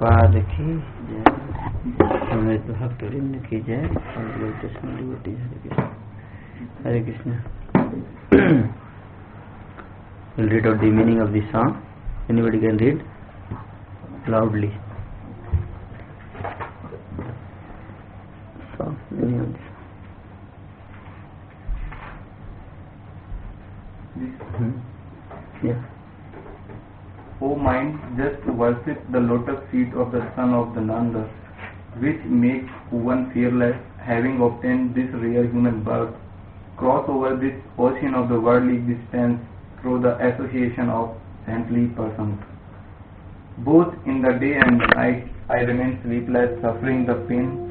पाद की जय, अमृत भक्त वृंद की जय, Hare Krishna. We'll read out the meaning of the song. Anybody can read loudly. So, meaning of this. Yeah. O mind, just worship the lotus feet of the son of the Nanda, which makes one fearless, having obtained this rare human birth, cross over this ocean of the worldly existence through the association of saintly persons. Both in the day and night I remain sleepless, suffering the pains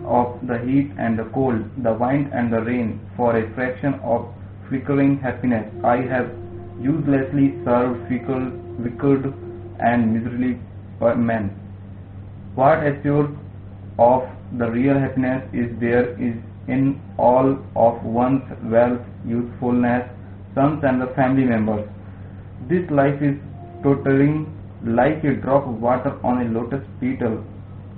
of the heat and the cold, the wind and the rain. For a fraction of flickering happiness I have uselessly served fickle, wicked and miserly men. What assures of the real happiness is there is in all of one's wealth, youthfulness, sons and the family members. This life is tottering like a drop of water on a lotus petal.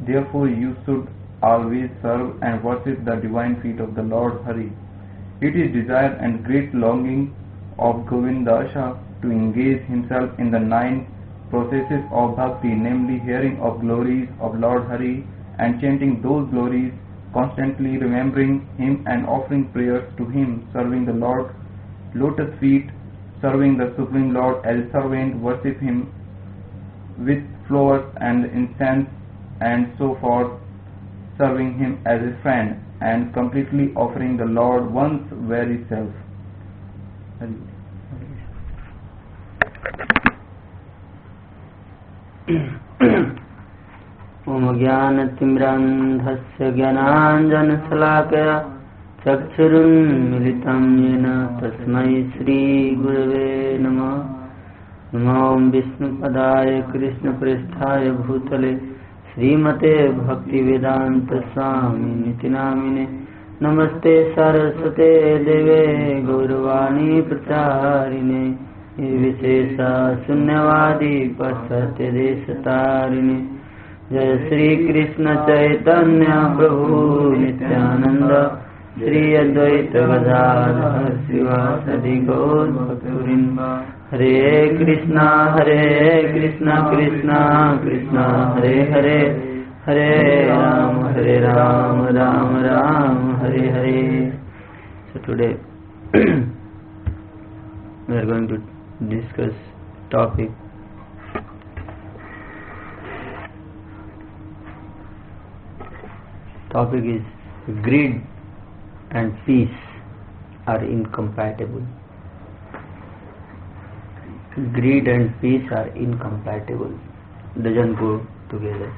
Therefore you should always serve and worship the divine feet of the Lord Hari. It is desire and great longing of Govindasha to engage himself in the 9 processes of bhakti, namely hearing of glories of Lord Hari and chanting those glories, constantly remembering him and offering prayers to him, serving the Lord lotus feet, serving the Supreme Lord as a servant, worship him with flowers and incense and so forth, serving him as a friend and completely offering the Lord one's very self. ओम ज्ञानतिम्रान्धस्य ज्ञानाञ्जनशलाकया चक्षुरुन्मीलितं येन तस्मै श्रीगुरवे नमः। नमो विष्णुपदाय कृष्णप्रेष्ठाय भूतले श्रीमते भक्तिवेदान्तस्वामिनिति नामिने। नमस्ते सरस्वते देवे गौरवाणी प्रचारिणे निर्विशेषा शून्यवादी पाश्चात्य देशतारिणे। जय श्री कृष्ण चैतन्य प्रभु नित्यानंद श्री अद्वैत गदाधर शिवासादि गौर भक्तवृंद। हरे कृष्णा कृष्णा कृष्णा हरे हरे, हरे Ram Ram Ram Hare Hare. So today we are going to discuss topic is greed and peace are incompatible. Greed and peace are incompatible, doesn't go together.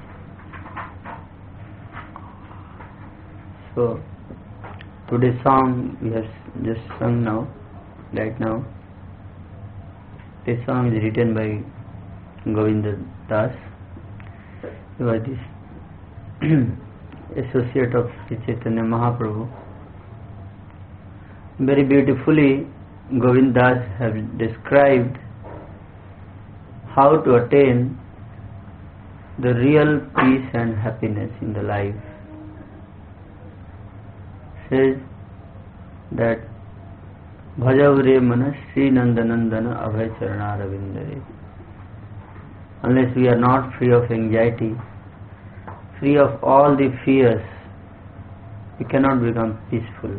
So today's song we have just sung right now. This song is written by Govinda Das. He was this associate of Sri Chaitanya Mahaprabhu. Very beautifully Govinda Das has described how to attain the real peace and happiness in the life. Says that Bhajavre Manas Sri Nandanandana Abhay Charanarvindare. Unless we are not free of anxiety, free of all the fears, we cannot become peaceful.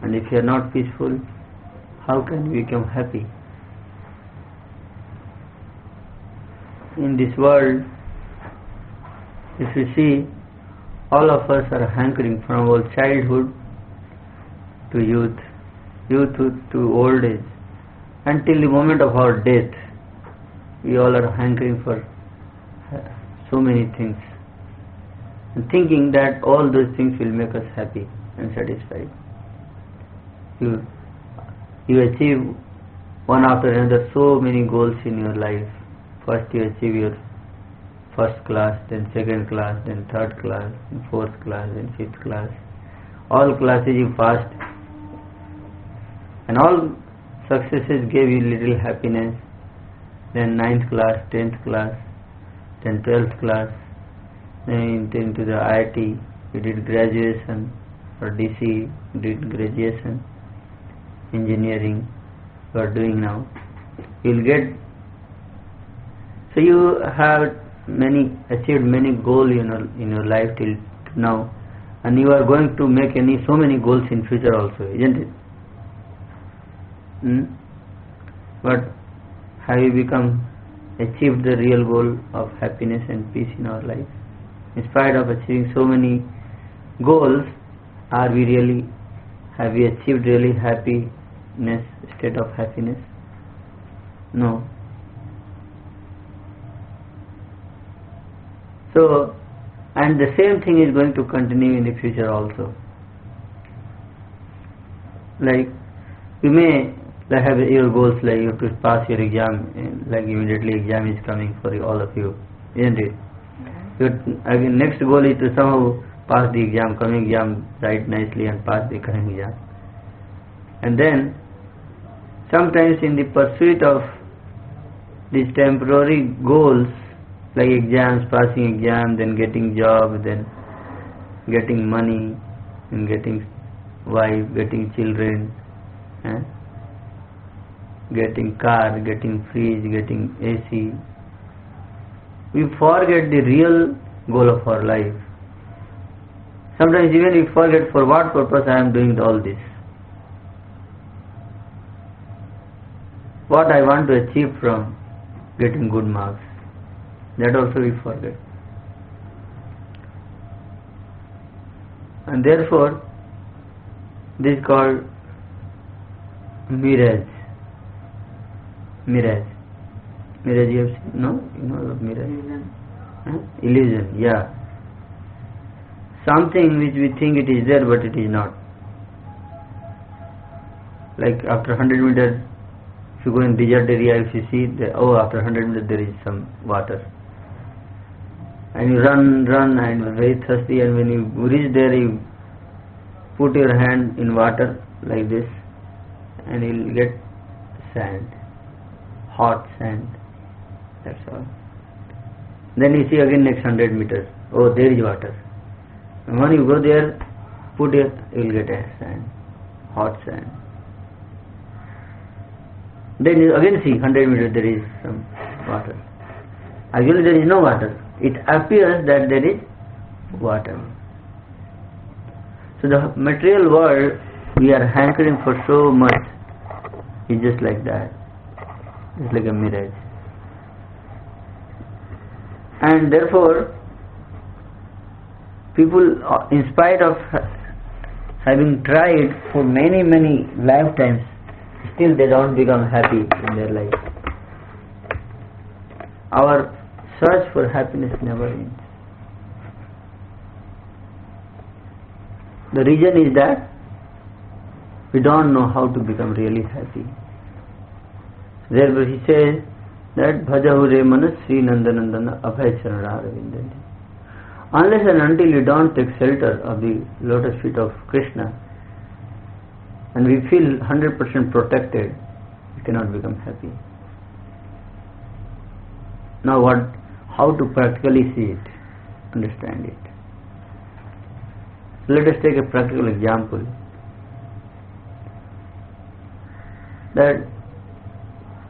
And if we are not peaceful, how can we become happy? In this world, if you see, all of us are hankering from our childhood to youth to old age, until the moment of our death. We all are hankering for so many things, and thinking that all those things will make us happy and satisfied. You achieve one after another so many goals in your life. First you achieve your first class, then second class, then third class, then fourth class, then fifth class. All classes you passed, and all successes gave you little happiness. Then 9th class, 10th class, then 12th class, then into the IIT, you did graduation, or DC, you did graduation, engineering, you are doing now. You'll get, so you have achieved many goals in your life till now, and you are going to make so many goals in future also, isn't it? But have you achieved the real goal of happiness and peace in our life? In spite of achieving so many goals, have we achieved really happiness, state of happiness? No. So, and the same thing is going to continue in the future also. Like, you may have your goals, like you have to pass your exam, like immediately exam is coming for all of you, isn't it? Again, next goal is to somehow pass the exam, coming exam, write nicely and pass the coming exam. And then, sometimes in the pursuit of these temporary goals, like exams, passing exam, then getting job, then getting money, and getting wife, getting children, getting car, getting fridge, getting AC, we forget the real goal of our life. Sometimes even we forget for what purpose I am doing all this. What I want to achieve from getting good marks. That also we forget. And therefore, this is called mirage. Mirage. Mirage, you have seen? No? You know about mirage? Illusion, yeah. Something which we think it is there, but it is not. Like after 100 meters, if you go in desert area, if you see, after 100 meters there is some water. And you run and you are very thirsty, and when you reach there, you put your hand in water like this, and you will get sand, hot sand, that's all. Then you see again next 100 meters, there is water. And when you go there, you will get a sand, hot sand. Then you again see 100 meters there is some water. Actually there is no water. It appears that there is water. So the material world we are hankering for so much is just like that. It's like a mirage. And therefore, people, in spite of having tried for many lifetimes, still they don't become happy in their life. Our search for happiness never ends. The reason is that we don't know how to become really happy. Therefore he says that Bhajahu re manas Sri Nandanandana Abhay Charanaravindan. Unless and until you don't take shelter of the lotus feet of Krishna and we feel 100% protected, we cannot become happy. Now how to practically see it, understand it. Let us take a practical example. That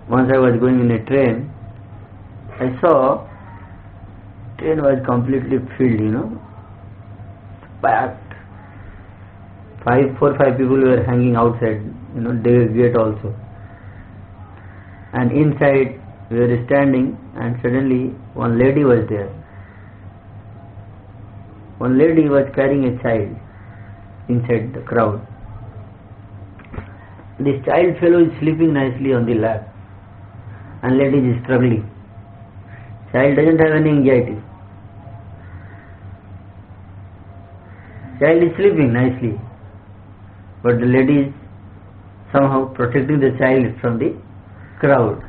once I was going in a train, I saw train was completely filled, packed. 4 or 5 people were hanging outside, the gate also. And inside we were standing, and suddenly one lady was there. One lady was carrying a child inside the crowd. This child fellow is sleeping nicely on the lap, and lady is struggling. Child doesn't have any anxiety. Child is sleeping nicely, but the lady is somehow protecting the child from the crowd.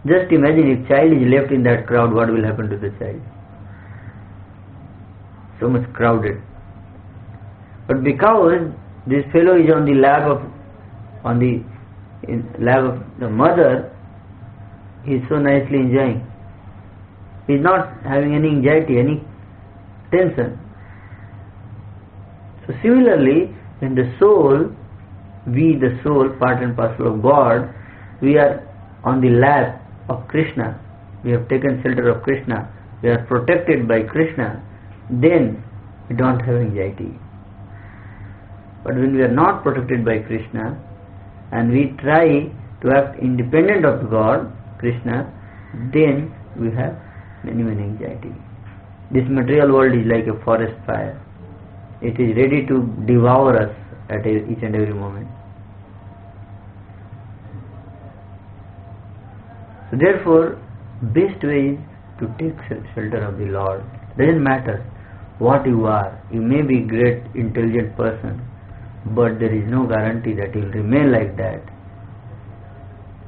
Just imagine if child is left in that crowd, what will happen to the child? So much crowded. But because this fellow is on the lap of the mother, he is so nicely enjoying. He is not having any anxiety, any tension. So similarly, in the soul, we the soul, part and parcel of God, we are on the lap of Krishna. We have taken shelter of Krishna. We are protected by Krishna. Then we don't have anxiety. But when we are not protected by Krishna and we try to act independent of God, Krishna, then we have many anxiety. This material world is like a forest fire. It is ready to devour us at each and every moment. So therefore, best way is to take shelter of the Lord. Doesn't matter what you are. You may be a great intelligent person, but there is no guarantee that you will remain like that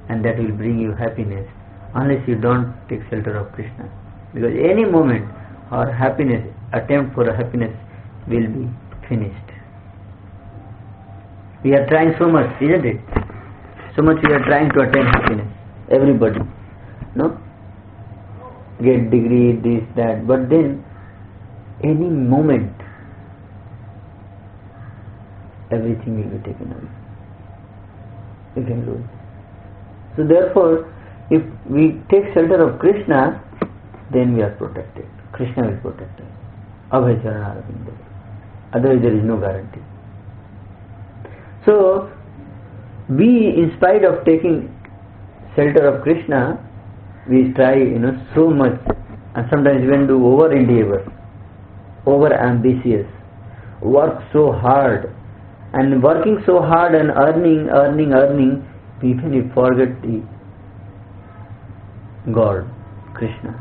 and that will bring you happiness unless you don't take shelter of Krishna. Because any moment our happiness, attempt for a happiness will be finished. We are trying so much, isn't it? So much we are trying to attain happiness. Everybody, no? Get degree, this, that, but then any moment everything will be taken away. You can lose. So therefore, if we take shelter of Krishna, then we are protected. Krishna will protect us. Abhay Charana Aravinda. Otherwise there is no guarantee. So, we, in spite of taking shelter of Krishna, we try, so much, and sometimes even do over endeavor, over ambitious, work so hard, and working so hard and earning, even we forget the God, Krishna.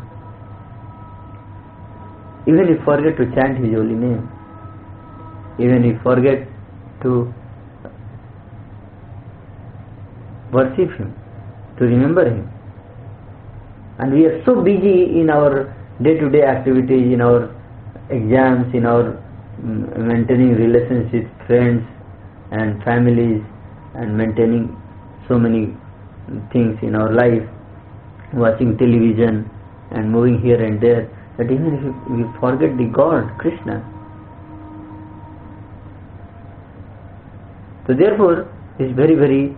Even we forget to chant His holy name. Even we forget to worship Him, to remember Him. And we are so busy in our day-to-day activities, in our exams, in our maintaining relationships, friends and families, and maintaining so many things in our life, watching television and moving here and there, that even if we forget the God, Krishna. So therefore, it's very,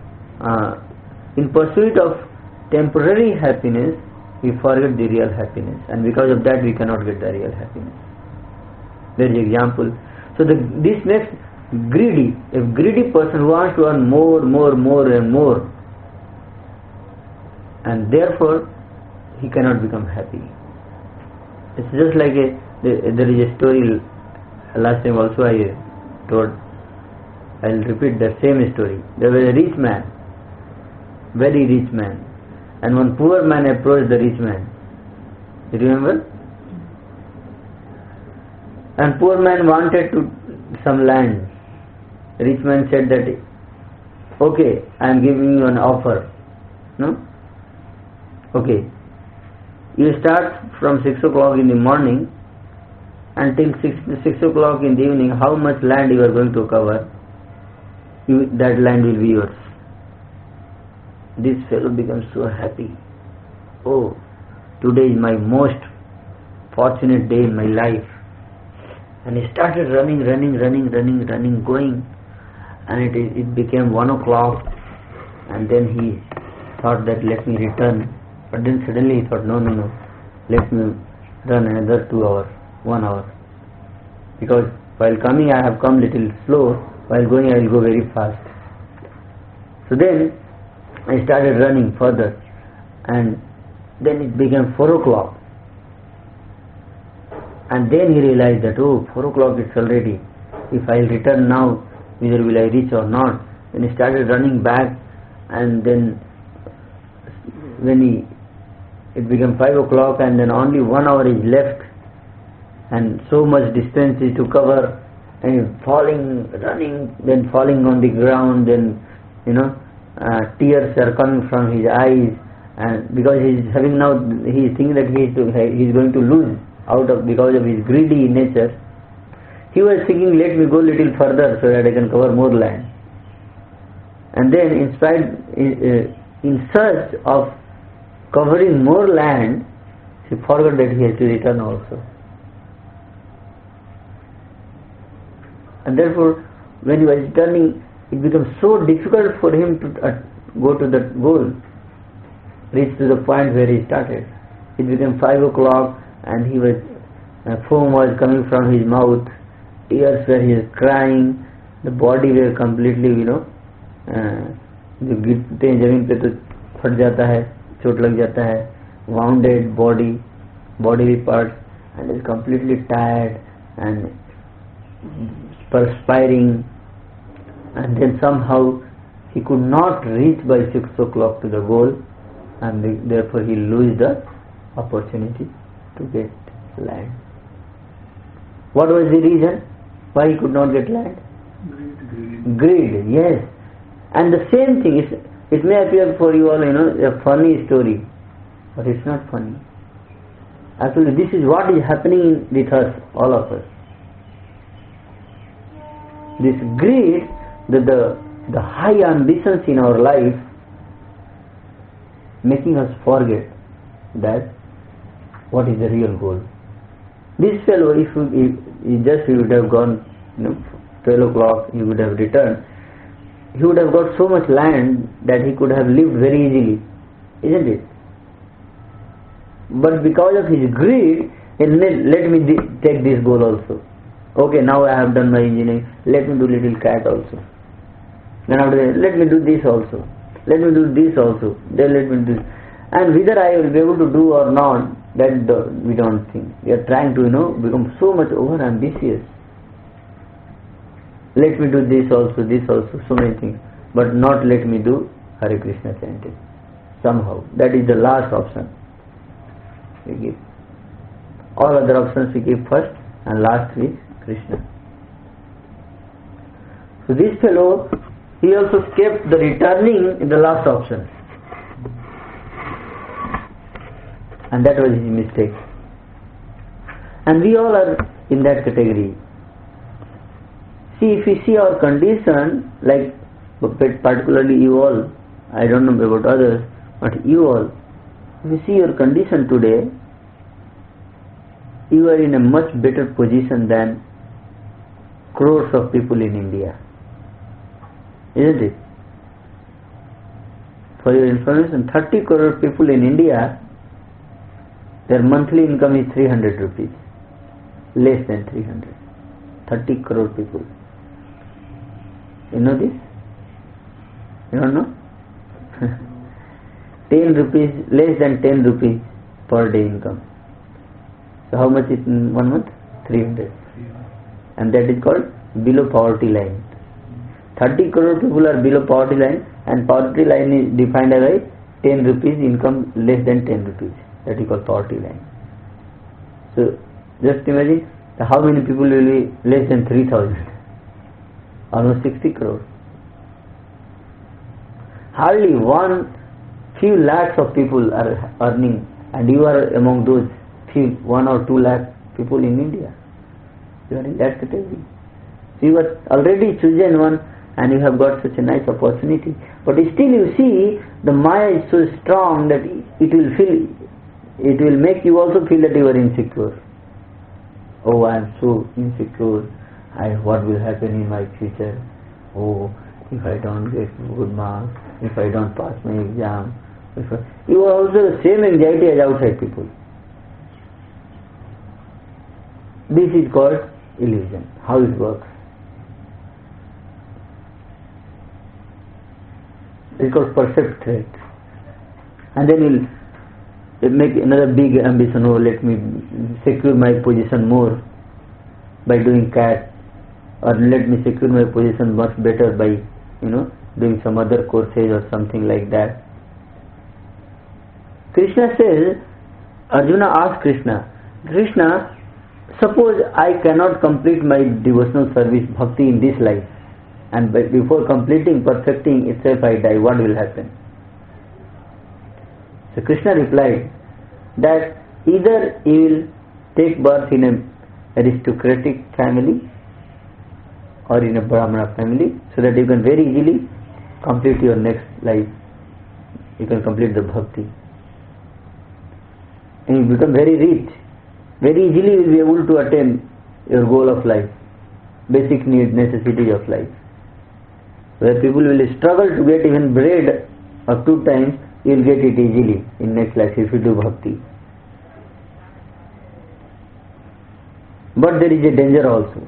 in pursuit of temporary happiness, we forget the real happiness, and because of that we cannot get the real happiness. There is an example. So this makes greedy, a greedy person who wants to earn more and more, and therefore he cannot become happy. It's just like there is a story, last time also I told, I'll repeat the same story. There was a rich man, very rich man, and one poor man approached the rich man. You remember? And poor man wanted some land. The rich man said that, okay, I am giving you an offer. No? Okay. You start from 6 o'clock in the morning until 6 o'clock in the evening. How much land you are going to cover, that land will be yours. This fellow becomes so happy. Oh, today is my most fortunate day in my life. And he started running, going. And it became 1 o'clock. And then he thought that let me return. But then suddenly he thought, no, let me run another 2 hours, 1 hour. Because while coming I have come little slow, while going I will go very fast. So then I started running further, and then it became 4 o'clock. And then he realized that, 4 o'clock it's already. If I return now, whether will I reach or not. Then he started running back, and then when it became 5 o'clock, and then only 1 hour is left, and so much distance is to cover, and running, then falling on the ground, then tears are coming from his eyes, and because he is thinking that he is going to lose because of his greedy nature. He was thinking, let me go little further so that I can cover more land. And then in search of covering more land, he forgot that he has to return also. And therefore, when he was returning, it becomes so difficult for him to go to the goal, reach to the point where he started. It became 5 o'clock and he was, foam was coming from his mouth, ears were he was crying, the body were completely, जो गिरते हैं जमीन पे तो फट जाता है, चोट लग जाता है, wounded bodily parts, and is completely tired and perspiring, and then somehow he could not reach by 6 o'clock to the goal, and therefore he lose the opportunity to get land. What was the reason why he could not get land? Greed, yes. And the same thing, it may appear for you all, a funny story, but it's not funny. Actually, this is what is happening with us, all of us. This greed, the high ambitions in our life, making us forget that what is the real goal. This fellow, if he would have gone, 12 o'clock, he would have returned, he would have got so much land that he could have lived very easily, isn't it? But because of his greed, let me take this goal also. Okay, now I have done my engineering, let me do little cat also. Then after that, let me do this also. Let me do this also. Then let me do this. And whether I will be able to do or not, that we don't think. We are trying to, become so much over ambitious. Let me do this also, so many things. But not let me do Hare Krishna chanting. Somehow. That is the last option we give. All other options we give first, and last is Krishna. So this fellow, he also kept the returning in the last option. And that was his mistake. And we all are in that category. See, if we see our condition, like particularly you all, I don't know about others, but you all, if you see your condition today, you are in a much better position than crores of people in India. Isn't it? For your information, 30 crore people in India, their monthly income is 300 rupees. Less than 300. 30 crore people. You know this? You don't know? 10 rupees, less than 10 rupees per day income. So how much is in 1 month? 300. And that is called below poverty line. 30 crore people are below poverty line, and poverty line is defined as 10 rupees income less than 10 rupees. That is called poverty line. So just imagine how many people will be less than 3,000. Almost 60 crore. Hardly few lakhs of people are earning, and you are among those few 1 or 2 lakh people in India. You are in that category. So you are already chosen one, and you have got such a nice opportunity. But still you see, the Maya is so strong that it will make you also feel that you are insecure. Oh, I am so insecure. What will happen in my future? Oh, if I don't get good marks, if I don't pass my exam. You are also the same anxiety as outside people. This is called illusion. How it works? It's called perceived threat. And then you'll make another big ambition. Oh, let me secure my position more by doing CAT, or let me secure my position much better by, doing some other courses or something like that. Krishna says, Arjuna asked Krishna, suppose I cannot complete my devotional service, bhakti, in this life, and before completing, perfecting itself I die, what will happen? So Krishna replied that either you will take birth in an aristocratic family or in a Brahmana family, so that you can very easily complete your next life. You can complete the bhakti. and you become very rich. Very easily you will be able to attain your goal of life, basic need, necessity of life. Where people will struggle to get even bread of 2 times, you will get it easily in next life if you do bhakti. But there is a danger also,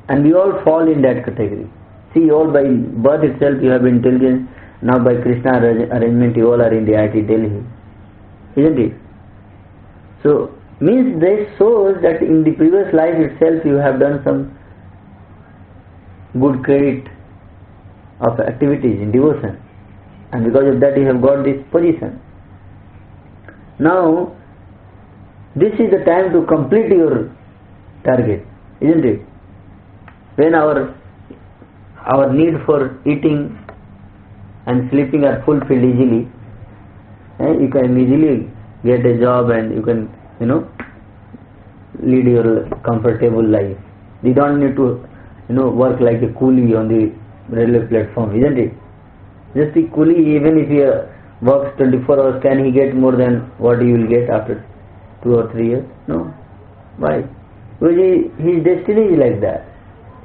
and we all fall in that category. See, all by birth itself you have intelligence. Now by Krishna arrangement you all are in the IIT Delhi, isn't it? So means this shows that in the previous life itself you have done some good credit of activities in devotion, and because of that you have got this position. Now this is the time to complete your target, isn't it? When our need for eating and sleeping are fulfilled easily, you can easily get a job and you can, lead your comfortable life. You don't need to, work like a coolie on the railway platform, isn't it? Just the coolie, even if he works 24 hours, can he get more than what he will get after 2 or 3 years? No. Why? Because his destiny is like that.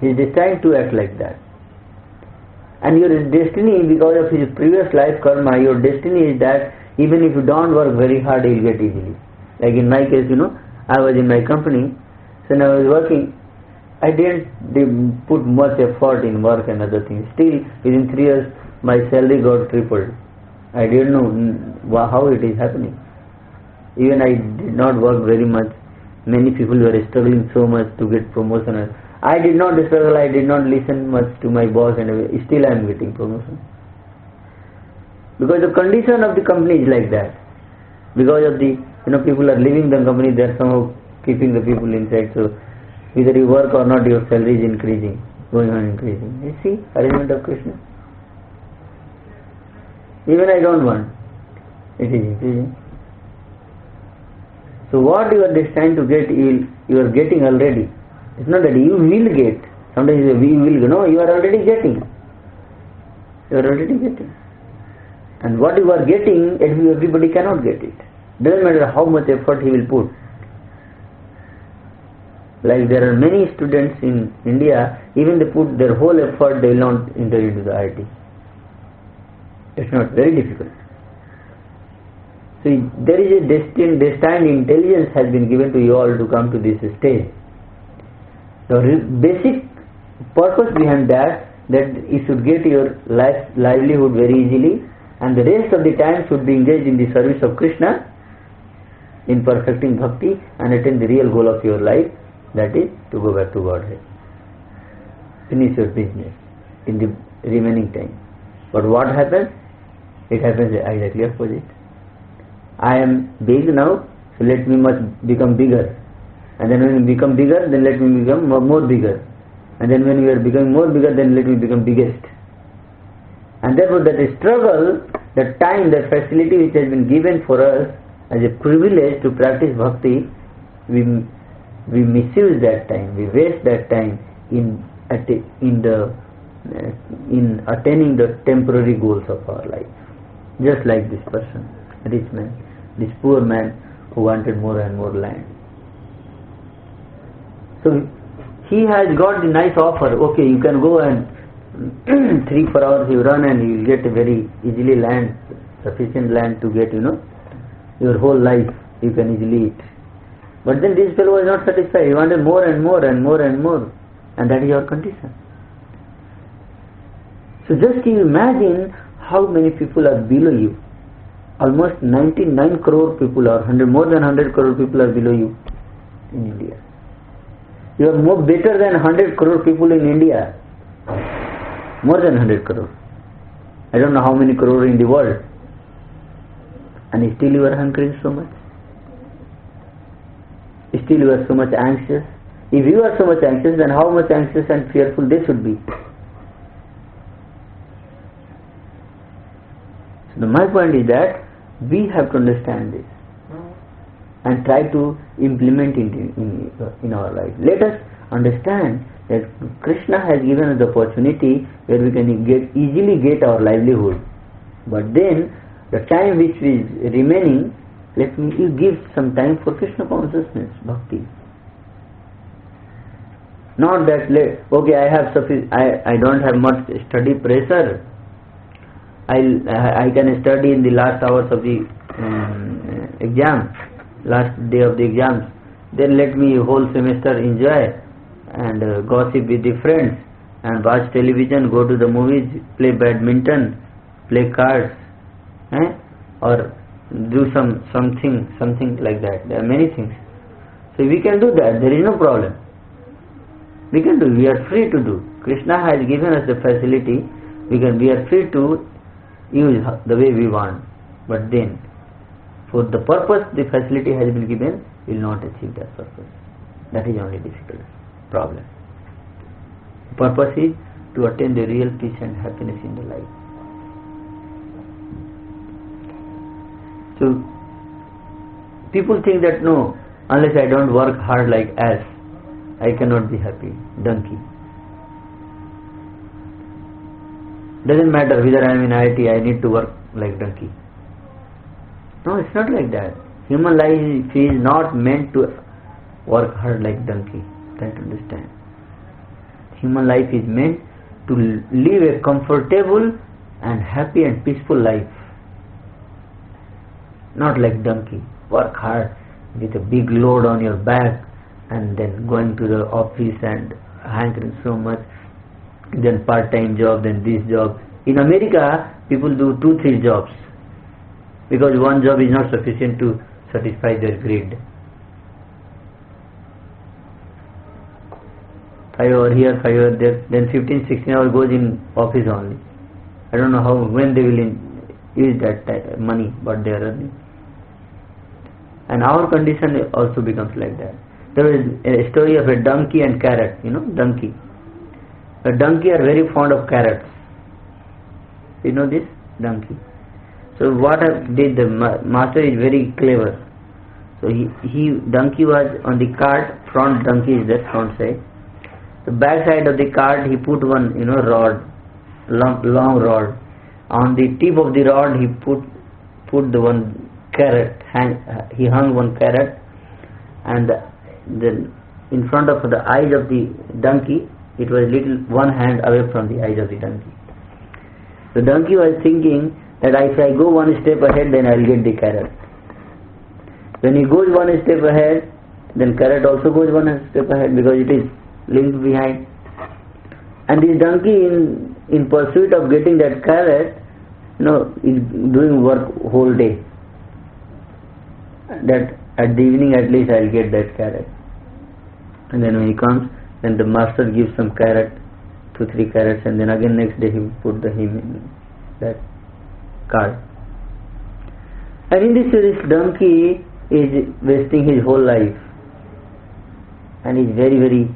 He is destined to act like that. And your destiny, because of his previous life karma, your destiny is that even if you don't work very hard, you will get easily. Like in my case, I was in my company, so when I was working, I didn't put much effort in work and other things. Still, within 3 years, my salary got tripled. I didn't know how it is happening. Even I did not work very much. Many people were struggling so much to get promotion. I did not struggle, I did not listen much to my boss, and still I am getting promotion. Because the condition of the company is like that. Because of the, people are leaving the company, they are somehow keeping the people inside. So, whether you work or not, your salary is increasing, going on increasing. You see, arrangement of Krishna. Even I don't want, it is increasing. So what you are destined to get, you are getting already. It's not that you will get. Sometimes you say, we will. No, you are already getting. You are already getting. And what you are getting, everybody cannot get it. Doesn't matter how much effort he will put. Like there are many students in India, even they put their whole effort, they will not enter into the IIT. It's not very difficult. So there is a destined intelligence has been given to you all to come to this stage. The basic purpose behind that you should get your livelihood very easily, and the rest of the time should be engaged in the service of Krishna, in perfecting bhakti and attain the real goal of your life, that is to go back to Godhead. Finish your business in the remaining time. But what happens? It happens exactly opposite. I am big now, so let me must become bigger. And then when we become bigger, then let me become more bigger. And then when we are becoming more bigger, then let me become biggest. And therefore that struggle, that time, that facility which has been given for us as a privilege to practice bhakti, we misuse that time, we waste that time in attaining the temporary goals of our life. Just like this person, rich man, this poor man who wanted more and more land. So he has got the nice offer. Okay, you can go and 3-4 hours you run and you will get a very easily land, sufficient land to get, your whole life you can easily eat. But then this fellow was not satisfied. He wanted more and more and more and more. And that is your condition. So just you imagine how many people are below you. Almost 99 crore people are, more than 100 crore people are below you in India. You are more better than 100 crore people in India. More than 100 crore. I don't know how many crore in the world. And still you are hungry so much. Still you are so much anxious. If you are so much anxious, then how much anxious and fearful they should be. So my point is that we have to understand this and try to implement it in our life. Let us understand that Krishna has given us the opportunity where we can easily get our livelihood. But then the time which is remaining, You give some time for Krishna consciousness, bhakti. Not that okay, I don't have much study pressure. I can study in the last hours of the exam, last day of the exams. Then let me whole semester enjoy and gossip with the friends and watch television, go to the movies, play badminton, play cards, or do something like that. There are many things. So we can do that. There is no problem. We can do. We are free to do. Krishna has given us the facility. We are free to use the way we want. But then, for the purpose the facility has been given, we will not achieve that purpose. That is only difficult problem. The purpose is to attain the real peace and happiness in the life. So, people think that no, unless I don't work hard like ass, I cannot be happy. Donkey. Doesn't matter whether I am in IIT, I need to work like donkey. No, it's not like that. Human life is not meant to work hard like donkey. Try to understand. Human life is meant to live a comfortable and happy and peaceful life. Not like donkey. Work hard with a big load on your back and then going to the office and hankering so much, then part-time job, then this job. In America, people do 2-3 jobs because one job is not sufficient to satisfy their greed. 5 hours here, 5 hours there, then 15-16 hours goes in office only. I don't know when they will use that money what they are earning. And our condition also becomes like that. There is a story of a donkey and carrot. Donkey. A donkey are very fond of carrots. You know this? Donkey. So what did the master is very clever. So donkey was on the cart, front donkey is that front side. The back side of the cart he put one rod, long rod. On the tip of the rod he put the one carrot. He hung one carrot, and then in front of the eyes of the donkey, it was little one hand away from the eyes of the donkey. The donkey was thinking that if I go one step ahead, then I will get the carrot. When he goes one step ahead, then carrot also goes one step ahead because it is linked behind. And this donkey in pursuit of getting that carrot, is doing work whole day. That at the evening at least I will get that carrot. And then when he comes, then the master gives some carrot, 2-3 carrots, and then again next day he will put him in that cart. And in this donkey is wasting his whole life, and is very, very,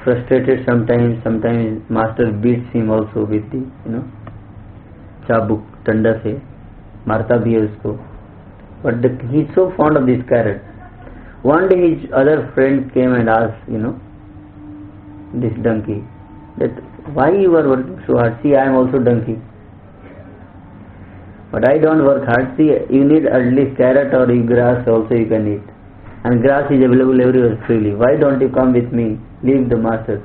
frustrated sometimes. Sometimes master beats him also with the, चाबुक डंडा से मारता भी है उसको. But he is so fond of this carrot. One day his other friend came and asked, this donkey, that why you are working so hard? See, I am also donkey. But I don't work hard. See, you need at least carrot or grass also you can eat. And grass is available everywhere freely. Why don't you come with me? Leave the master.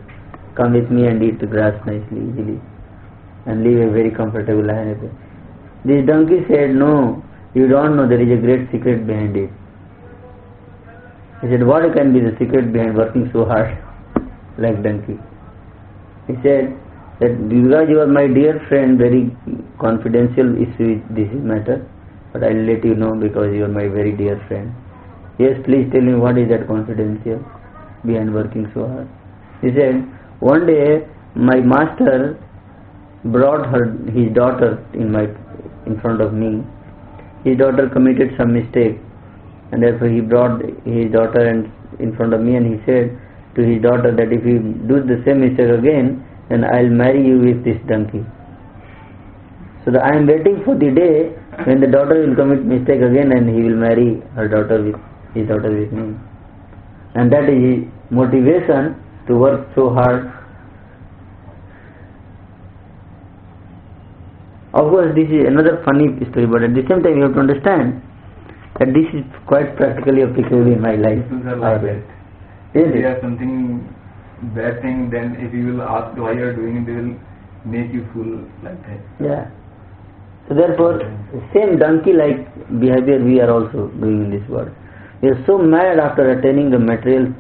Come with me and eat the grass nicely, easily. And live a very comfortable life. This donkey said, no, you don't know, there is a great secret behind it. He said, what can be the secret behind working so hard like donkey? He said that because you are my dear friend, very confidential issue this matter, but I will let you know because you are my very dear friend. Yes, please tell me what is that confidential behind working so hard. He said, one day my master brought his daughter in front of me. His daughter committed some mistake, and therefore he brought his daughter in front of me, and he said to his daughter that if you do the same mistake again, then I will marry you with this donkey. So I am waiting for the day when the daughter will commit mistake again and he will marry his daughter with me. And that is his motivation to work so hard. Of course, this is another funny story, but at the same time, you have to understand that this is quite practically applicable in my life. People are like that. If they have something bad thing, then if you will ask why you are doing it, they will make you fool like that. Yeah. So therefore, same donkey-like behavior we are also doing in this world. We are so mad after attaining the material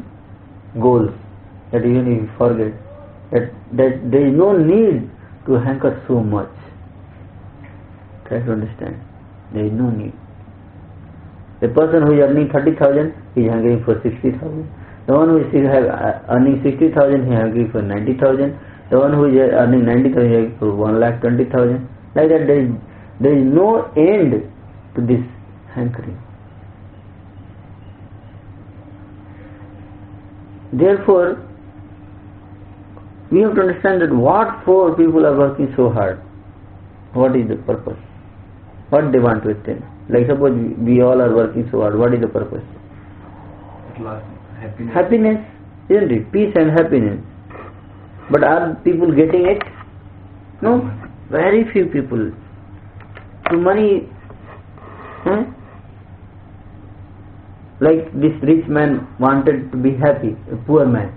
goals that even we forget that there is no need to hanker so much. Try to understand. There is no need. The person who is earning 30,000 is hankering for 60,000. The one who is earning 60,000 he is hankering for 90,000. The one who is earning 90,000 is hankering for 1,20,000. Like that, there is no end to this hankering. Therefore, we have to understand that what for people are working so hard. What is the purpose? What they want to attain? Like suppose we all are working so hard. What is the purpose? At last, happiness. Happiness, isn't it? Peace and happiness. But are people getting it? No. Very few people. So money, like this rich man wanted to be happy, a poor man,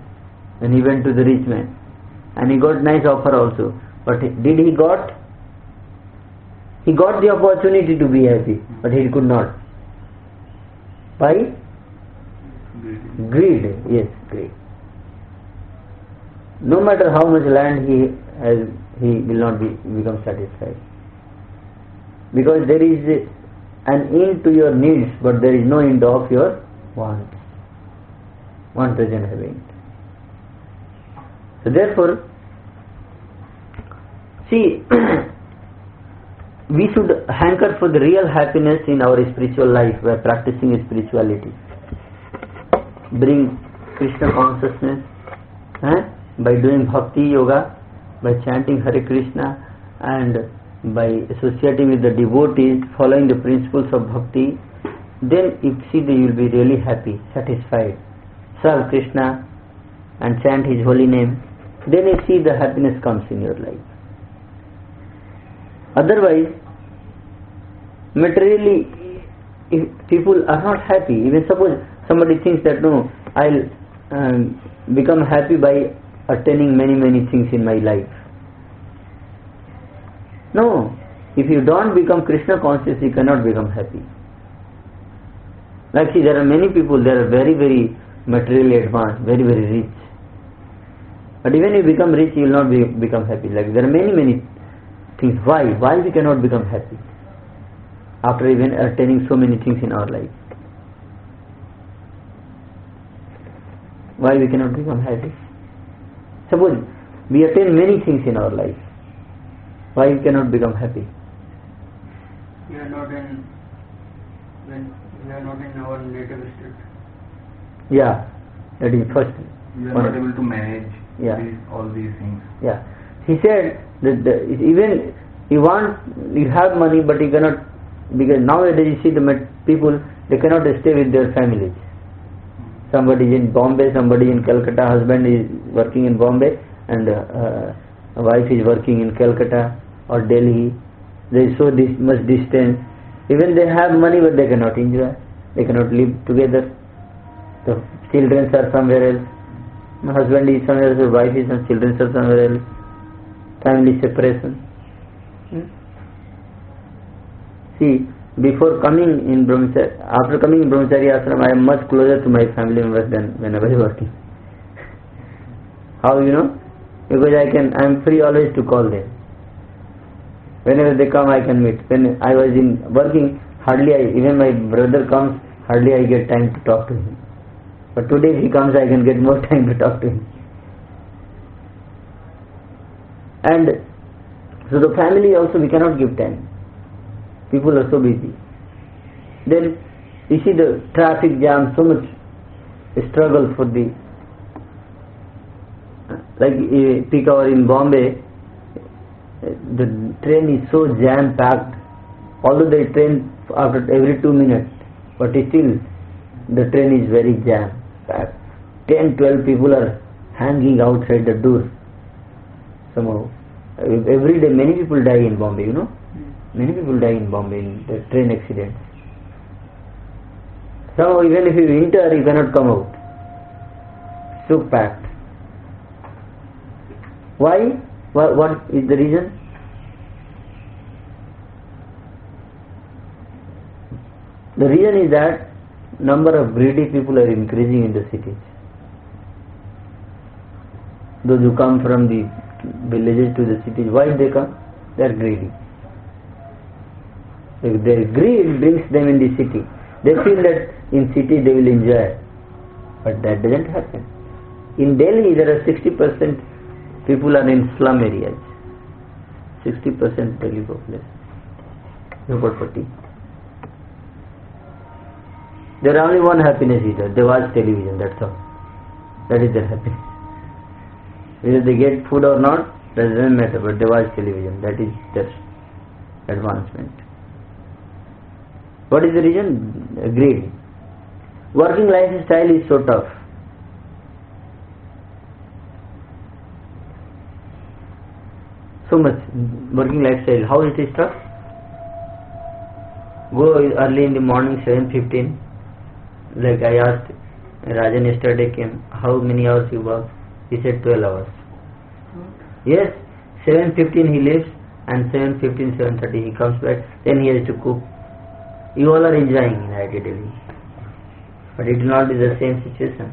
and he went to the rich man, and he got nice offer also. But did he got? He got the opportunity to be happy, but he could not. Why? Greed. Yes, greed. No matter how much land he has, he will not become satisfied. Because there is an end to your needs, but there is no end of your wants. Want doesn't have end. So therefore, see, we should hanker for the real happiness in our spiritual life by practicing spirituality. Bring Krishna consciousness by doing bhakti yoga, by chanting Hare Krishna, and by associating with the devotees, following the principles of bhakti. Then you see that you will be really happy, satisfied. Serve Krishna and chant His holy name. Then you see the happiness comes in your life. Otherwise, materially, if people are not happy, even suppose somebody thinks that no, I'll become happy by attaining many things in my life. No, if you don't become Krishna conscious, you cannot become happy. Like see, there are many people, they are very materially advanced, very rich. But even if you become rich, you will not become happy. Like there are many things. Why we cannot become happy after even attaining so many things in our life? Why we cannot become happy? Suppose we attain many things in our life. Why we cannot become happy? We are not in our native state. Yeah, that is first. We are not able to manage all these things. Yeah. He said that even you have money, but you cannot, because nowadays you see the people, they cannot stay with their families. Somebody is in Bombay, somebody in Calcutta, husband is working in Bombay and wife is working in Calcutta or Delhi. There is so much distance. Even they have money, but they cannot enjoy. They cannot live together. The children are somewhere else. My husband is somewhere else, wife is somewhere, children are somewhere else. Family separation. See, before coming in Brahmachari, after coming in Brahmachari ashram, I am much closer to my family members than when I was working. How you know? Because I am free always to call them. Whenever they come, I can meet. When I was in working, even my brother comes, hardly I get time to talk to him. But today if he comes, I can get more time to talk to him. And so the family also we cannot give time. People are so busy. Then you see the traffic jam, so much struggle for the, like peak hour in Bombay, the train is so jam packed. Although they train after every 2 minutes, but still the train is very jam packed. 10-12 people are hanging outside the door. Somehow every day many people die in Bombay, Many people die in Bombay in the train accidents. So even if you enter, you cannot come out. So packed. Why? What is the reason? The reason is that number of greedy people are increasing in the cities. Those who come from the villages to the cities, why they come? They are greedy. If their greed brings them in the city, they feel that in city they will enjoy, but that doesn't happen. In Delhi, there are 60% people are in slum areas. 60% Delhi population. Jhopatpatti. There are only one happiness is that they watch television. That's all. That is their happiness. Whether they get food or not, that doesn't matter. But they watch television. That is their advancement. What is the reason? Greed. Working lifestyle is so tough. So much working lifestyle. How it is tough? Go early in the morning, 7:15. Like I asked Rajan yesterday came, how many hours you work? He said 12 hours. Yes, 7:15 he leaves and 7:15, 7:30 he comes back. Then he has to cook. You all are enjoying in IIT Delhi. But it will not be the same situation.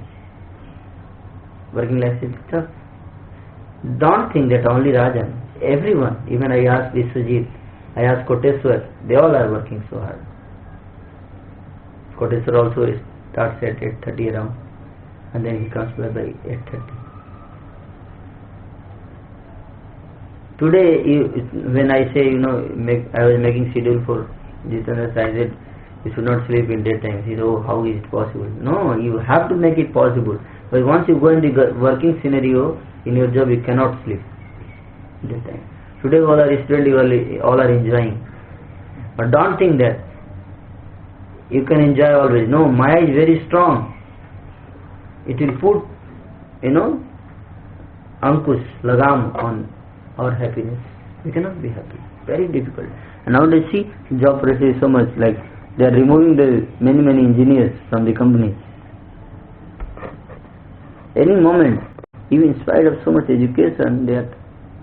Working life is tough. Don't think that only Rajan. Everyone, even I asked Vishwajit, I asked Koteswar, they all are working so hard. Koteswar also starts at 8:30 around and then he comes back by 8:30. Today, when I say, I was making schedule for this and that, I said, you should not sleep in daytime. He said, oh, how is it possible? No, you have to make it possible. But once you go in the working scenario, in your job, you cannot sleep daytime. Today, all are students, all are enjoying. But don't think that you can enjoy always. No, Maya is very strong. It will put, ankush, lagam on our happiness. We cannot be happy. Very difficult. And nowadays, see, job pressure is so much, like they are removing the many engineers from the companies. Any moment, even in spite of so much education, they are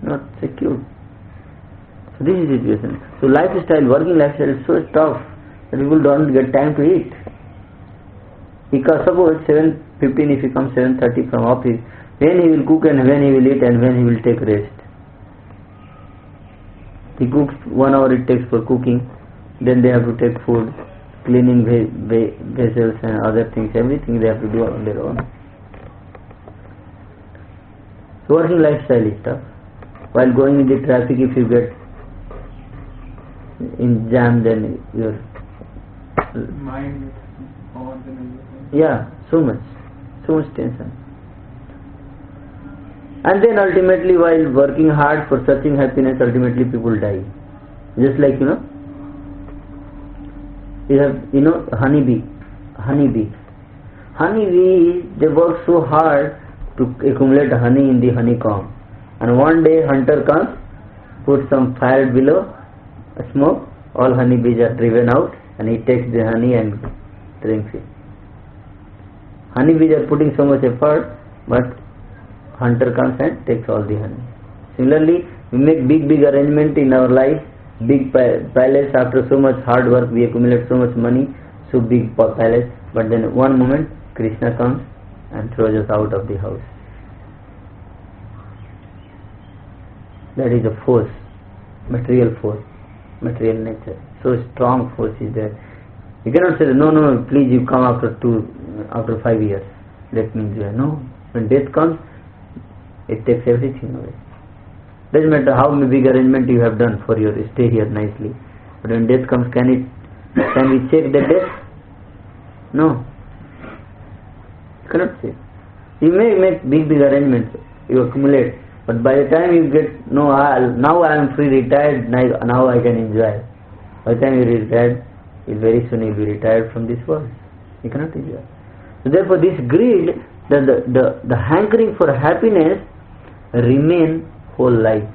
not secured. So this is the situation. So lifestyle, working lifestyle is so tough that people don't get time to eat. Because suppose 7:15 if he comes 7:30 from office, when he will cook and when he will eat and when he will take rest. He cooks 1 hour it takes for cooking, then they have to take food, cleaning vessels and other things, everything they have to do on their own. So working lifestyle is tough. While going in the traffic, if you get in jam, then your mind is on and everything. Yeah, so much tension. And then ultimately, while working hard for searching happiness, ultimately people die. Just like, you have, honeybee. Honeybees, they work so hard to accumulate honey in the honeycomb. And one day hunter comes, puts some fire below, smoke, all honeybees are driven out and he takes the honey and drinks it. Honeybees are putting so much effort, but hunter comes and takes all the honey. Similarly, we make big arrangement in our life, big palace. After so much hard work, we accumulate so much money, so big palace. But then one moment, Krishna comes and throws us out of the house. That is a force, material nature. So strong force is there. You cannot say, no, please you come after 5 years. Let me enjoy. No, when death comes, it takes everything away. Doesn't matter how big arrangement you have done for your stay here nicely. But when death comes, can we check the death? No. You cannot check. You may make big arrangements, you accumulate. But by the time you get, now I am free, retired, now I can enjoy. By the time you retire, very soon you will be retired from this world. You cannot enjoy. So therefore this greed, the hankering for happiness remain whole life.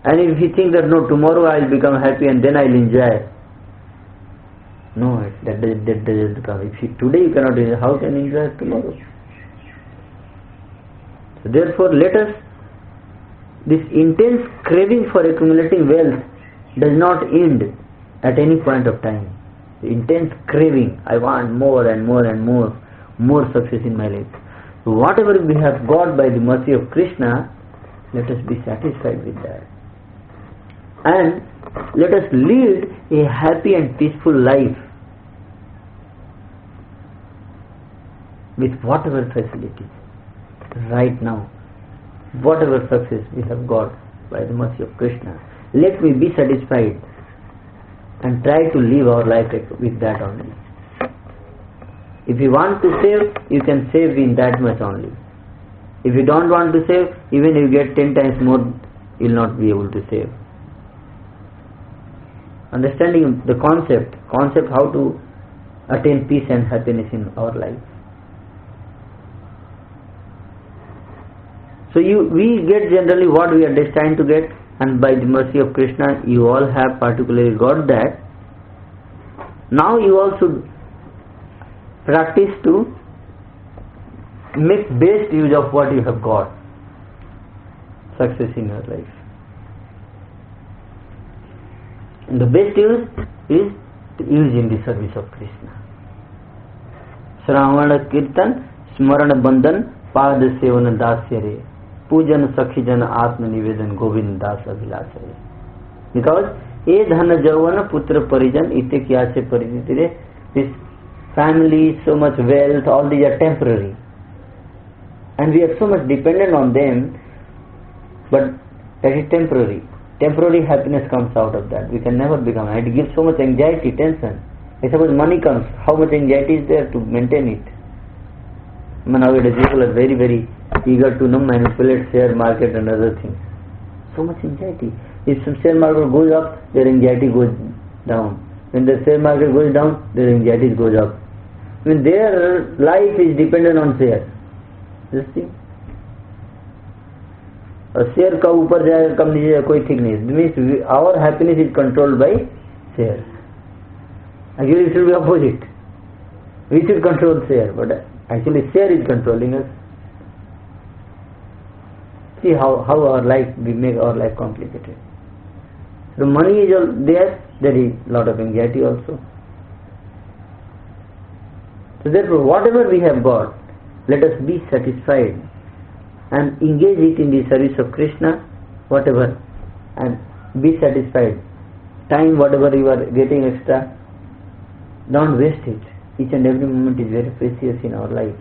And if you think that no, tomorrow I will become happy and then I will enjoy, no, that doesn't come. If today you cannot enjoy, how can you enjoy tomorrow? So therefore, let us, this intense craving for accumulating wealth does not end at any point of time. The intense craving, I want more and more and more success in my life. So whatever we have got by the mercy of Krishna, let us be satisfied with that. And let us lead a happy and peaceful life with whatever facilities right now, whatever success we have got by the mercy of Krishna. Let me be satisfied and try to live our life with that only. If you want to save, you can save in that much only. If you don't want to save, even if you get 10 times more, you will not be able to save. Understanding the concept how to attain peace and happiness in our life. So we get generally what we are destined to get, and by the mercy of Krishna, you all have particularly got that. Now you all should practice to make best use of what you have got, success in your life. And the best use is to use in the service of Krishna. Shravana Kirtan, Smarana Bandhan, Pada Sevana Dasyare, Pujan Sakhijan Atma Nivedan Govind Das Abhilasare. Because E Dhana Javana Putra Parijan Ite Kyase Parijitire, this family, so much wealth, all these are temporary. And we are so much dependent on them, but that is temporary. Temporary happiness comes out of that. We can never become. It gives so much anxiety, tension. If suppose money comes, how much anxiety is there to maintain it? Nowadays people are very, very eager to manipulate share market and other things. So much anxiety. If some share market goes up, their anxiety goes down. When the share market goes down, their anxiety goes up. When their life is dependent on share. Just see. और share कब ऊपर जाएगा कब नीचे जाएगा कोई ठीक नहीं. Means our happiness is controlled by share. Actually it should be opposite. We should control share, but actually share is controlling us. See how our life, we make our life complicated. So money is all there is lot of anxiety also. So therefore whatever we have got, let us be satisfied and engage it in the service of Krishna, whatever, and be satisfied. Time, whatever you are getting extra, don't waste it. Each and every moment is very precious in our life.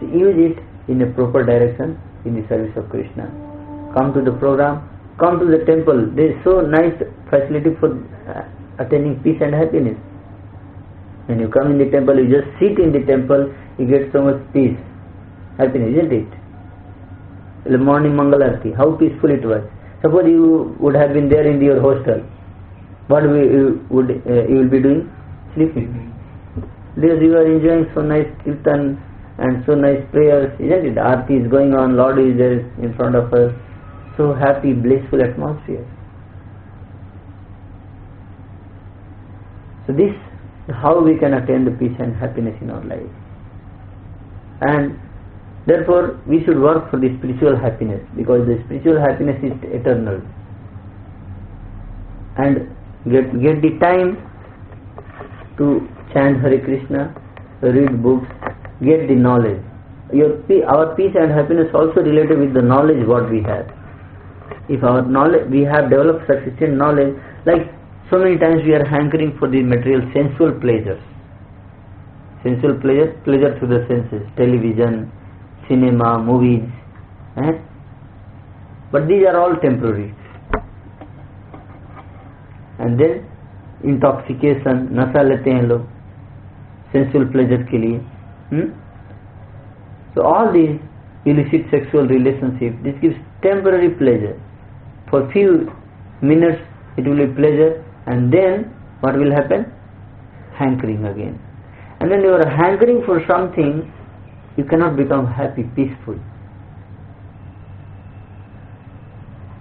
So use it in a proper direction in the service of Krishna. Come to the program, come to the temple. There is so nice facility for attaining peace and happiness. When you come in the temple, you just sit in the temple, you get so much peace, happiness, isn't it? The morning Mangalarti, how peaceful it was. Suppose you would have been there in your hostel, what you will be doing? Sleeping. Because you are enjoying so nice kirtan and so nice prayers, isn't it? Aarti is going on, Lord is there in front of us. So happy, blissful atmosphere. So this is how we can attain the peace and happiness in our life. And therefore, we should work for the spiritual happiness, because the spiritual happiness is eternal. And get the time to chant Hare Krishna, read books, get the knowledge. Our peace and happiness also related with the knowledge what we have. If our knowledge, we have developed sufficient knowledge, like so many times we are hankering for the material sensual pleasures. Sensual pleasure through the senses, television, cinema, movies, but these are all temporary. And then intoxication, नशा लेते हैं लोग sensual pleasure के लिए. So all these illicit sexual relationship, this gives temporary pleasure. For few minutes it will be pleasure, and then what will happen? Hankering again. And when you are hankering for something, you cannot become happy, peaceful.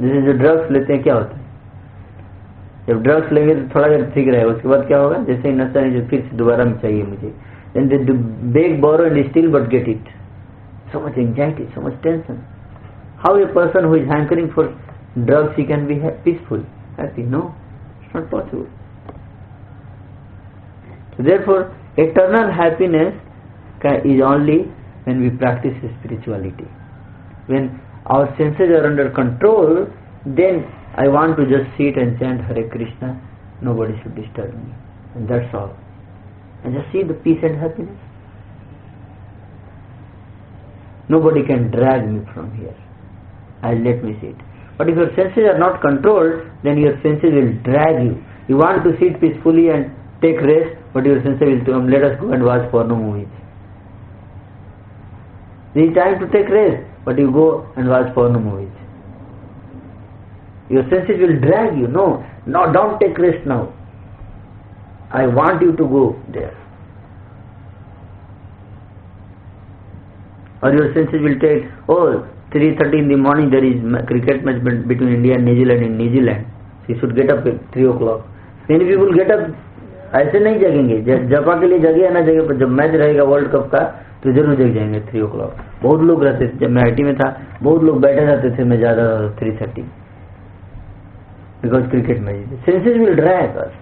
जैसे जो drugs लेते हैं क्या होता है, जब drugs लेंगे तो थोड़ा देर ठीक रहेगा, उसके बाद क्या होगा, जैसे ही नशा नहीं फिर से दोबारा में चाहिए मुझे, then they beg, borrow and steal but get it. So much anxiety, so much tension. How a person who is hankering for drugs, he can be peaceful, happy? No, it's not possible. So therefore, eternal happiness is only when we practice spirituality. When our senses are under control, then I want to just sit and chant Hare Krishna, nobody should disturb me, and that's all. And just see the peace and happiness. Nobody can drag me from here. I'll let me sit. But if your senses are not controlled, then your senses will drag you. You want to sit peacefully and take rest, but your senses will come, let us go and watch porno movies. There is time to take rest, but you go and watch porno movies. Your senses will drag you. No, don't take rest now. I want you to go there. Or your senses will take, 3:30 in the morning there is cricket match between India and New Zealand in New Zealand. So you should get up at 3 o'clock. Many people get up, ऐसे नहीं जगेंगे, जपा के लिए जगे या ना जगे, पर जब मैच रहेगा वर्ल्ड कप का तो जरूर जग जाएंगे 3 o'clock. बहुत लोग रहते थे, जब मैं IT में था बहुत लोग बैठे रहते थे, मैं ज़्यादा 3:30 because cricket match. Senses will drag us.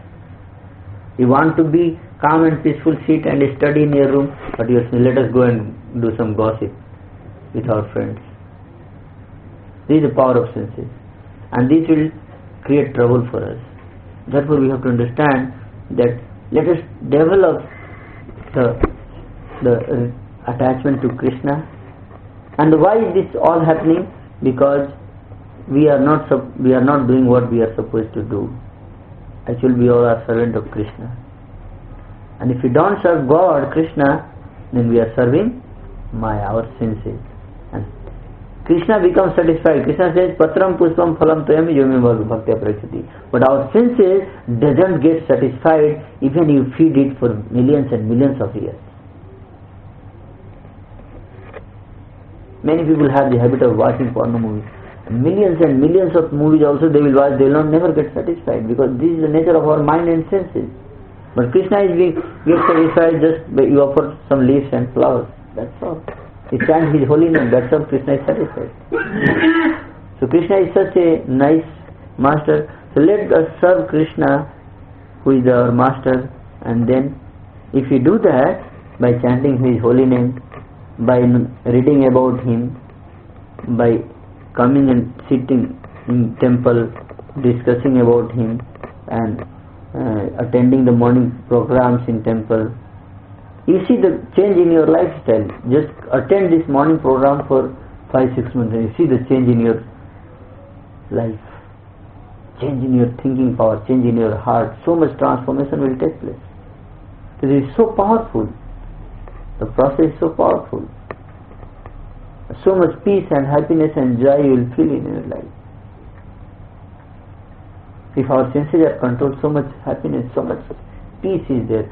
You want to be calm and peaceful, sit and study in your room, but you say, let us go and do some gossip with our friends. This is the power of senses, and this will create trouble for us. Therefore we have to understand that let us develop the attachment to Krishna. And why is this all happening? Because we are not doing what we are supposed to do. Actually we all are servant of Krishna, and if we don't serve God, Krishna, then we are serving Maya, our senses, and Krishna becomes satisfied. Krishna says, Patram puspam phalam toyam yomi bhaktya prachati. But our senses doesn't get satisfied even you feed it for millions and millions of years. Many people have the habit of watching porno movies. Millions and millions of movies also they will watch, they will never get satisfied, because this is the nature of our mind and senses. But Krishna is get satisfied just by you offer some leaves and flowers, that's all. You chant His holy name, that's all. Krishna is satisfied. So Krishna is such a nice master. So let us serve Krishna, who is our master, and then if we do that by chanting His holy name, by reading about Him, by coming and sitting in temple, discussing about Him, and attending the morning programs in temple, you see the change in your lifestyle. Just attend this morning program for 5-6 months and you see the change in your life, change in your thinking power, change in your heart. So much transformation will take place. It is so powerful. The process is so powerful. So much peace and happiness and joy you will feel in your life. If our senses are controlled, so much happiness, so much peace is there.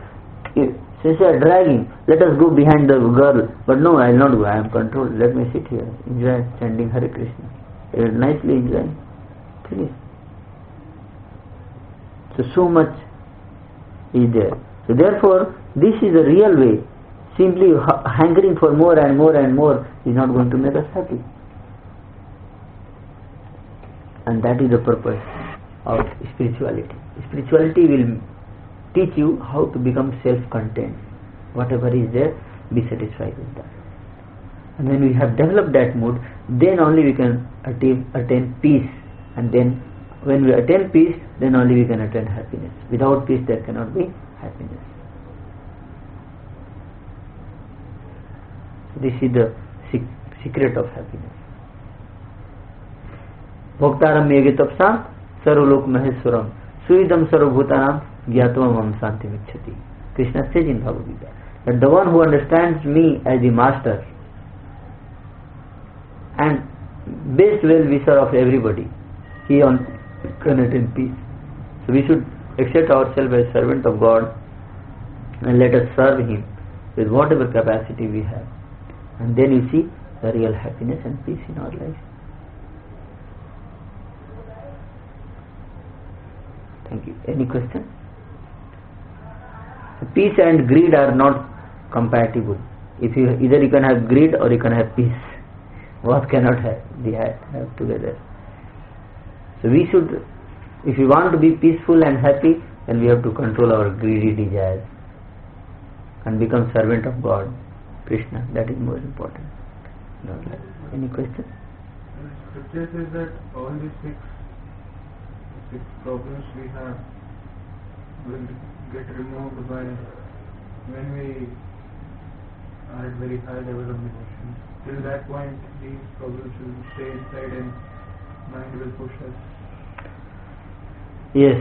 If senses are dragging, let us go behind the girl, but no, I will not go, I am controlled, let me sit here, enjoy chanting Hare Krishna. You are nicely enjoying. Finish. So much is there. So therefore, this is the real way. Simply hankering for more and more and more is not going to make us happy. And that is the purpose of spirituality. Spirituality will teach you how to become self-contained. Whatever is there, be satisfied with that. And when we have developed that mood, then only we can attain peace. And then when we attain peace, then only we can attain happiness. Without peace there cannot be happiness. This is the secret of happiness. Bhoktaram yegi tapsa sarvlok maheswaram suidam sarvabhutanam gyatvam mam santi michhati. Krishna says in Bhagavad Gita that the one who understands me as the master and best well-wisher of everybody, he can attain peace. So we should accept ourselves as servant of God and let us serve Him with whatever capacity we have. And then you see the real happiness and peace in our life. Thank you. Any question? Peace and greed are not compatible. If you either you can have greed or you can have peace. Both cannot have together. So we should, if we want to be peaceful and happy, then we have to control our greedy desires and become servant of God, Krishna. That is more important. No, any question? Scripture says that all these six problems we have will get removed by when we are at very high level of devotion. Till that point, these problems will stay inside and mind will push us. Yes,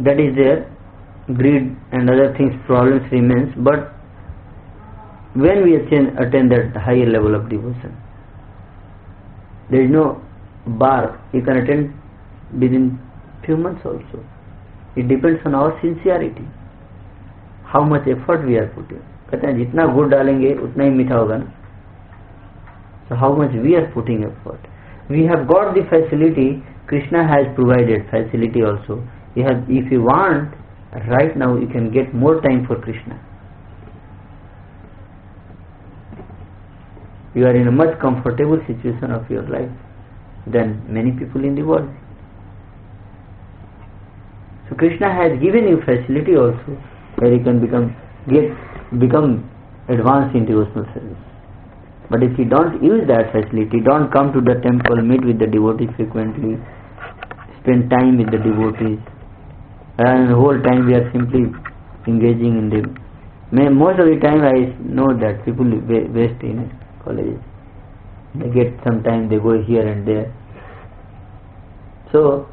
that is there. Greed and other things, problems remains, but when we attain that higher level of devotion, there is no bar. You can attain within few months also. It depends on our sincerity, how much effort we are putting. कहते हैं जितना गुड़ डालेंगे उतना ही मीठा होगा ना. So how much we are putting effort. We have got the facility. Krishna has provided facility also. If you want, right now you can get more time for Krishna. You are in a much comfortable situation of your life than many people in the world. So Krishna has given you facility also where you can become advanced in devotional service. But if you don't use that facility, don't come to the temple, meet with the devotees frequently, spend time with the devotees, and the whole time we are simply engaging in them. Most of the time I know that people waste in colleges. They get some time, they go here and there. So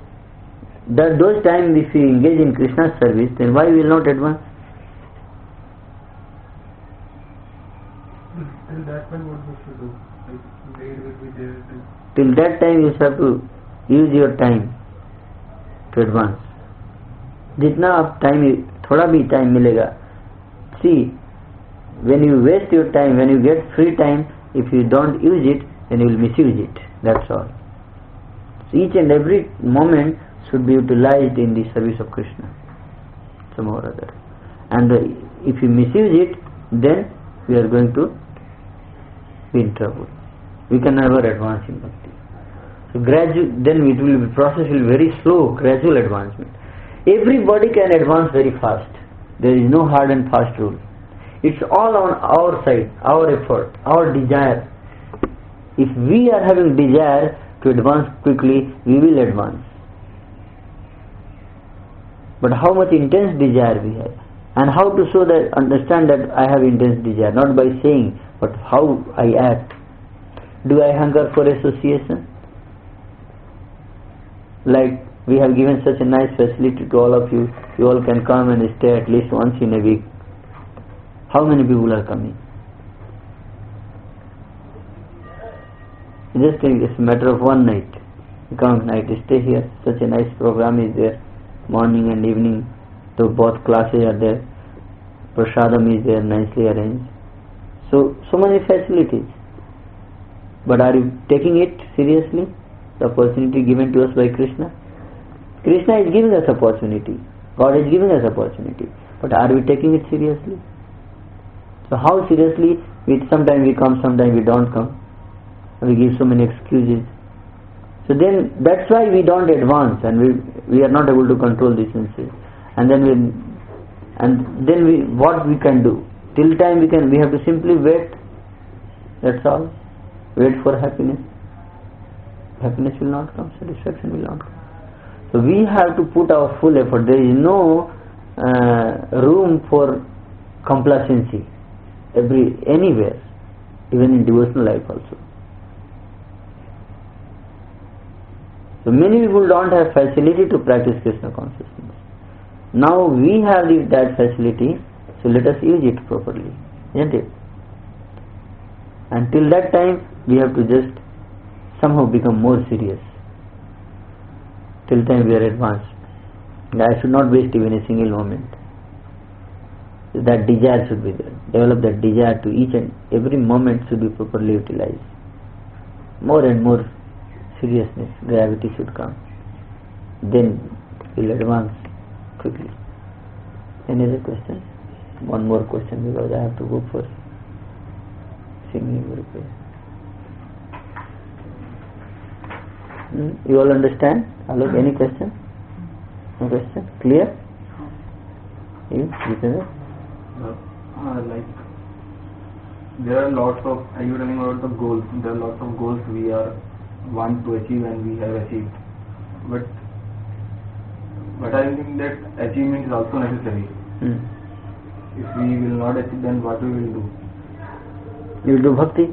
those times if we engage in Krishna's service, then why we will not advance? Till that point, what we should do? Like, greed will be there. Till that time you have to use your time to advance. जितना आप time थोड़ा भी time मिलेगा, see, when you waste your time, when you get free time, if you don't use it, then you will misuse it. That's all. So each and every moment should be utilized in the service of Krishna, somehow or other. And if you misuse it, then we are going to be in trouble. We can never advance in bhakti. So then it will be process will be very slow, gradual advancement. Everybody can advance very fast. There is no hard and fast rule. It's all on our side, our effort, our desire. If we are having desire to advance quickly, we will advance. But how much intense desire we have, and how to show that, understand that I have intense desire, not by saying, but how I act. Do I hunger for association? Like we have given such a nice facility to all of you. You all can come and stay at least once in a week. How many people are coming? Just think it's a matter of one night. You come at night, stay here. Such a nice program is there. Morning and evening, so both classes are there. Prasadam is there, nicely arranged. So many facilities. But are you taking it seriously? The opportunity given to us by Krishna? Krishna is giving us opportunity. God is giving us opportunity. But are we taking it seriously? So how seriously? Sometimes we come, sometimes we don't come. We give so many excuses. So then that's why we don't advance, and we are not able to control the senses. And then what we can do? Till time we have to simply wait. That's all. Wait for happiness. Happiness will not come, satisfaction will not come. So we have to put our full effort. There is no room for complacency anywhere, even in devotional life also. So many people don't have facility to practice Krishna consciousness. Now we have that facility, so let us use it properly, isn't it? Until that time, we have to just somehow become more serious. Till time we are advanced. I should not waste even a single moment. That desire should be there. Develop that desire to each and every moment should be properly utilized. More and more seriousness, gravity should come. Then will advance quickly. Any other questions? One more question because I have to go for singing repair. You all understand? Alok, any question? No question? Clear? You know? Like there are lots of, are you telling about the goals? There are lots of goals we are want to achieve and we have achieved. But I think that achievement is also necessary. If we will not achieve, then what we will do? You will do bhakti.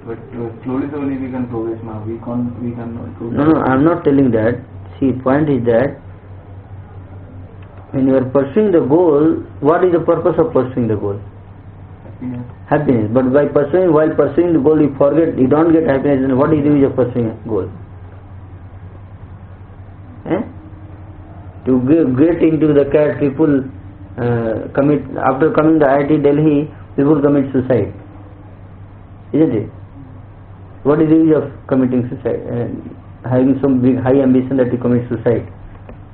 But slowly we can progress now. We can progress. No, I am not telling that. See, point is that when you are pursuing the goal, what is the purpose of pursuing the goal? Happiness. But while pursuing the goal, you don't get happiness. Then what is the use of pursuing a goal? To get into the cat, people commit, after coming to IIT Delhi, people commit suicide. Isn't it? What is the use of committing suicide? Having some big high ambition that you commit suicide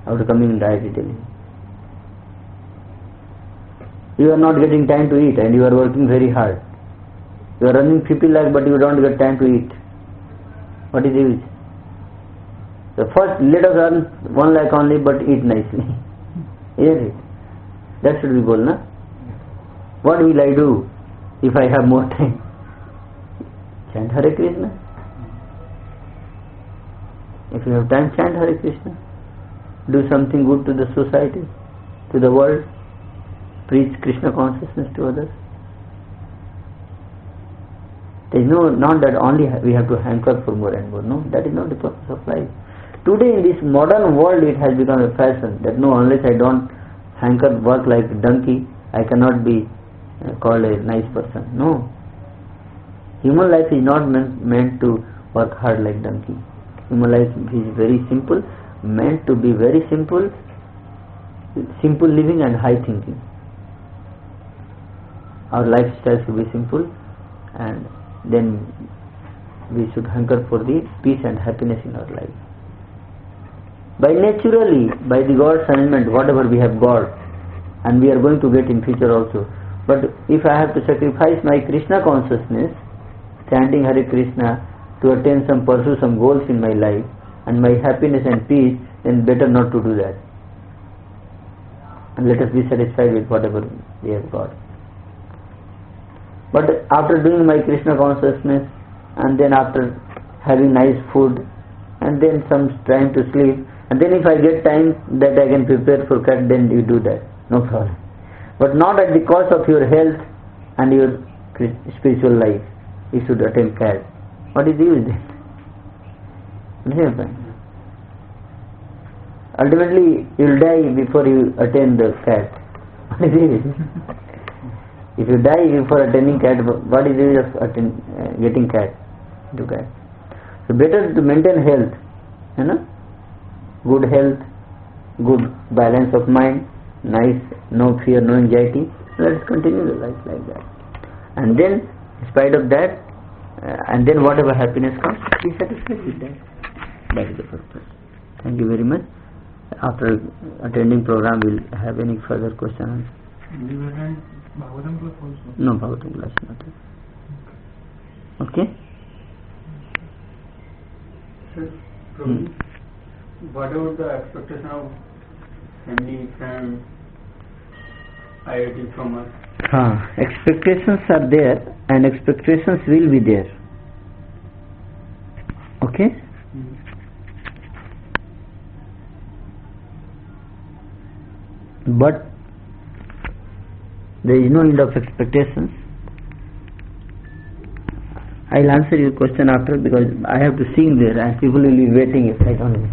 after coming to IIT Delhi. You are not getting time to eat and you are working very hard. You are running 50 lakhs but you don't get time to eat. What is the use? The first, let us earn 1 lakh only but eat nicely. Isn't it? That should be goal, na? What will I do if I have more time? Chant Hare Krishna. If you have time, chant Hare Krishna. Do something good to the society, to the world. Preach Krishna consciousness to others. There is not that only we have to hanker for more and more. No, that is not the purpose of life. Today in this modern world it has become a fashion that no, unless I don't hanker work like a donkey, I cannot be called a nice person. No. Human life is not meant to work hard like donkey. Human life is very simple, meant to be very simple, simple living and high thinking. Our lifestyle should be simple and then we should hanker for the peace and happiness in our life. By naturally, by the God's assignment, whatever we have got and we are going to get in future also. But if I have to sacrifice my Krishna consciousness, chanting Hare Krishna to attain pursue some goals in my life and my happiness and peace, then better not to do that. And let us be satisfied with whatever we have got. But after doing my Krishna consciousness and then after having nice food and then some time to sleep, and then if I get time that I can prepare for cat, then you do that, no problem. But not at the cost of your health and your spiritual life. You should attain cat. What is the use then? Ultimately, you will die before you attain the cat. What is the use? If you die before attaining cat, what is the use of getting cat? To cat. So better to maintain health, good health, good balance of mind, nice, no fear, no anxiety. Let us continue the life like that. And then, in spite of that, and then whatever happiness comes, be satisfied with that. That is the purpose. Thank you very much. After attending program, we will have any further questions. We will hand Bhagavatam class also. No, Bhagavatam class not. Okay? Sir, Prabhu, what about the expectation of family, friends, IIT from us? Expectations are there and expectations will be there. Okay? But there is no end of expectations. I will answer your question after because I have to sing there and people will be waiting if I don't know.